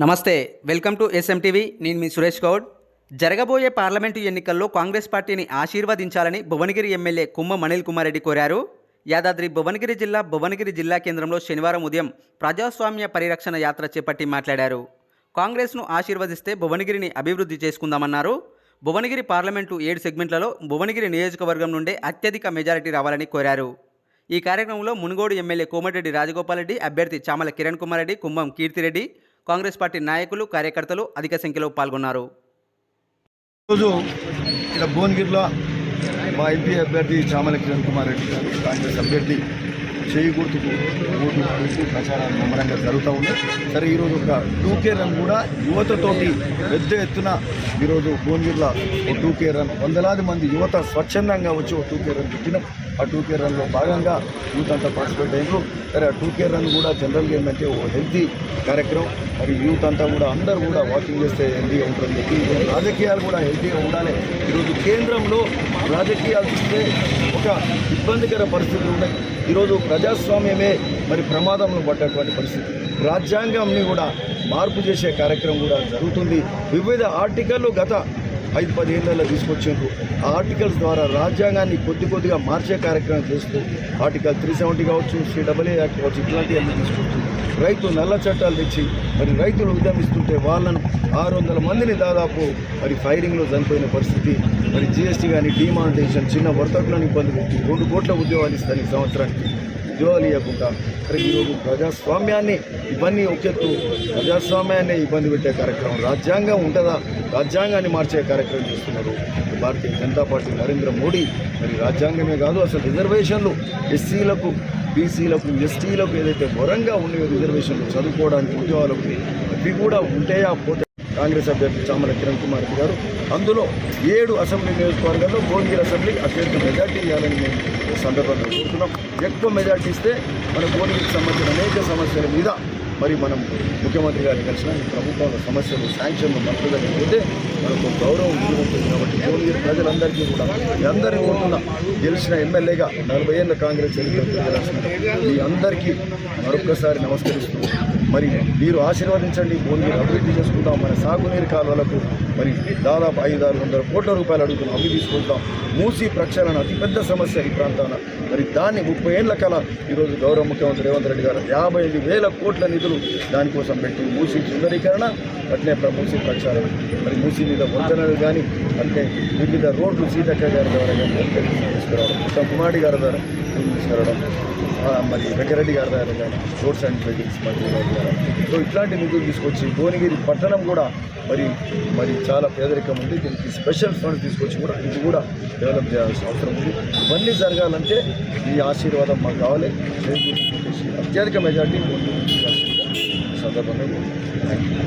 నమస్తే, welcome to ఎస్ఎంటీవీ. నేను మీ సురేష్ గౌడ్. జరగబోయే పార్లమెంటు ఎన్నికల్లో కాంగ్రెస్ పార్టీని ఆశీర్వదించాలని భువనగిరి ఎమ్మెల్యే కుమ్మ అనిల్ కుమార్ రెడ్డి కోరారు. యాదాద్రి భువనగిరి జిల్లా కేంద్రంలో శనివారం ఉదయం ప్రజాస్వామ్య పరిరక్షణ యాత్ర చేపట్టి మాట్లాడారు. కాంగ్రెస్ను ఆశీర్వదిస్తే భువనగిరిని అభివృద్ధి చేసుకుందామన్నారు. భువనగిరి పార్లమెంటు 7 సెగ్మెంట్లలో భువనగిరి నియోజకవర్గం నుండే అత్యధిక మెజారిటీ రావాలని కోరారు. ఈ కార్యక్రమంలో మునుగోడు ఎమ్మెల్యే కోమటిరెడ్డి రాజగోపాల్ రెడ్డి, అభ్యర్థి చామల కిరణ్ కుమార్ రెడ్డి, కుంభం కీర్తిరెడ్డి, కాంగ్రెస్ పార్టీ నాయకులు, కార్యకర్తలు అధిక సంఖ్యలో పాల్గొన్నారు. ఈరోజు ఇక్కడ భువనగిరిలో మా ఎంపీ అభ్యర్థి చామల కిరణ్ కుమార్ రెడ్డి గారు, కాంగ్రెస్ అభ్యర్థి చేయి గుర్తుకు ఓటు వేసి ప్రచారాలు ముమ్మరంగా జరుగుతూ ఉంది. సరే, ఈరోజు ఒక 2K రన్ కూడా యువతతోటి పెద్ద ఎత్తున ఈరోజు భువనగిరిలో ఓ 2K రన్, వందలాది మంది యువత స్వచ్ఛందంగా వచ్చి ఓ 2K రన్ పెట్టినాం. ఆ 2K రన్లో భాగంగా యూత్ అంతా పార్టిసిపేట్ అయ్యారు. సరే, ఆ 2K రన్ కూడా జనరల్గా ఏంటంటే ఓ హెల్తీ కార్యక్రమం. మరి యూత్ అంతా కూడా అందరూ కూడా వాకింగ్ చేస్తే హెల్తీగా ఉంటుందని చెప్పి రాజకీయాలు కూడా హెల్తీగా ఉండాలి. ఈరోజు కేంద్రంలో రాజకీయాలు చూస్తే ఒక ఇబ్బందికర పరిస్థితులు ఉన్నాయి. ఈరోజు ప్రజాస్వామ్యమే మరి ప్రమాదంలో పడ్డటువంటి పరిస్థితి. రాజ్యాంగంని కూడా మార్పు చేసే కార్యక్రమం కూడా జరుగుతుంది. వివిధ ఆర్టికల్లు గత 5-10 ఏళ్లలో తీసుకొచ్చిండ్రు. ఆ ఆర్టికల్స్ ద్వారా రాజ్యాంగాన్ని కొద్దిగా మార్చే కార్యక్రమం చేస్తూ ఆర్టికల్ 370 కావచ్చు, CAA యాక్ట్ కావచ్చు, ఇట్లాంటివన్నీ తీసుకొస్తుంది. రైతు నల్ల చట్టాలు తెచ్చి మరి రైతులు ఉద్యమిస్తుంటే వాళ్ళను 600 మందిని దాదాపు మరి ఫైరింగ్లో చనిపోయిన పరిస్థితి. మరి GST కానీ, డిమానిటైజేషన్, చిన్న వర్తకులను ఇబ్బంది పెట్టి 2 కోట్ల ఉద్యోగాలు ఇస్తాను ఈ సంవత్సరానికి, ఉద్యోగాలు ఇవ్వకుండా మరి ఈరోజు ప్రజాస్వామ్యాన్ని ఇవన్నీ ఒకెత్తు ప్రజాస్వామ్యాన్ని ఇబ్బంది పెట్టే కార్యక్రమం. రాజ్యాంగం ఉంటుందా? రాజ్యాంగాన్ని మార్చే కార్యక్రమం చేస్తున్నారు భారతీయ జనతా పార్టీ, నరేంద్ర మోడీ. మరి రాజ్యాంగమే కాదు, అసలు రిజర్వేషన్లు ఎస్సీలకు, బీసీలకు, ఎస్టీలకు ఏదైతే ఘోరంగా ఉన్నాయో రిజర్వేషన్లు, చదువుకోవడానికి, ఉద్యోగాలకు, అవి కూడా ఉంటాయా పోతే కాంగ్రెస్ అభ్యర్థి చామల కిరణ్ కుమార్ రెడ్డి గారు అందులో 7 అసెంబ్లీ నియోజకవర్గాల్లో భువనగిరి అసెంబ్లీకి అత్యంత మెజార్టీ ఇవ్వాలని మేము ఈ సందర్భంగా కోరుతున్నాం. ఎక్కువ మెజార్టీ ఇస్తే మన భువనగిరికి సంబంధించిన అనేక సమస్యల మీద మరి మనం ముఖ్యమంత్రి గారిని కలిసిన ఈ ప్రభుత్వంలో సమస్యలు, శాంక్షన్లు మంత్రులని పోతే మనకు గౌరవం ఉంటుంది. కాబట్టి భువనగిరి ప్రజలందరికీ కూడా అందరినీ కోరుతున్నా, గెలిచిన ఎమ్మెల్యేగా 40 ఏళ్ళ కాంగ్రెస్ మీ అందరికీ మరొక్కసారి నమస్కరిస్తూ మరి మీరు ఆశీర్వదించండి. భువనగిరి అభివృద్ధి చేసుకుంటాం. మన సాగునీరు కాలువలకు మరి దాదాపు 500-600 కోట్ల రూపాయలు అడుగుతున్నాం, అవి తీసుకుంటాం. మూసీ ప్రక్షాళన అతిపెద్ద సమస్య ఈ ప్రాంతాన. మరి దాన్ని 30 ఏళ్ల కల ఈరోజు గౌరవ ముఖ్యమంత్రి రేవంత్ రెడ్డి గారు 55,000 కోట్ల నిధులు దానికోసం పెట్టి మూసీ సుందరీకరణ, అట్లే మూసీ ప్రక్షాళన, మరి మూసీ మీద వంతెనలు కానీ, అంటే వివిధ రోడ్లు సీతక్క గారి ద్వారా కానీ తీసుకురావడం, ఉత్తమ్ కుమార్ గారి ద్వారా తీసుకురావడం, మరి వెంకరెడ్డి గారి ద్వారా కానీ రోడ్స్ అండ్ బిల్డింగ్స్ మంత్రి గారి ద్వారా. సో ఇట్లాంటి నిధులు తీసుకొచ్చి భువనగిరి పట్టణం కూడా మరి చాలా పేదరికం ఉంది. దీనికి స్పెషల్ ఫండ్ తీసుకొచ్చి కూడా ఇది కూడా డెవలప్ చేయాల్సిన అవసరం ఉంది. ఇవన్నీ జరగాలంటే ఈ ఆశీర్వాదం మాకు కావాలి. అత్యధిక మెజార్టీ సందర్భంగా థ్యాంక్ యూ.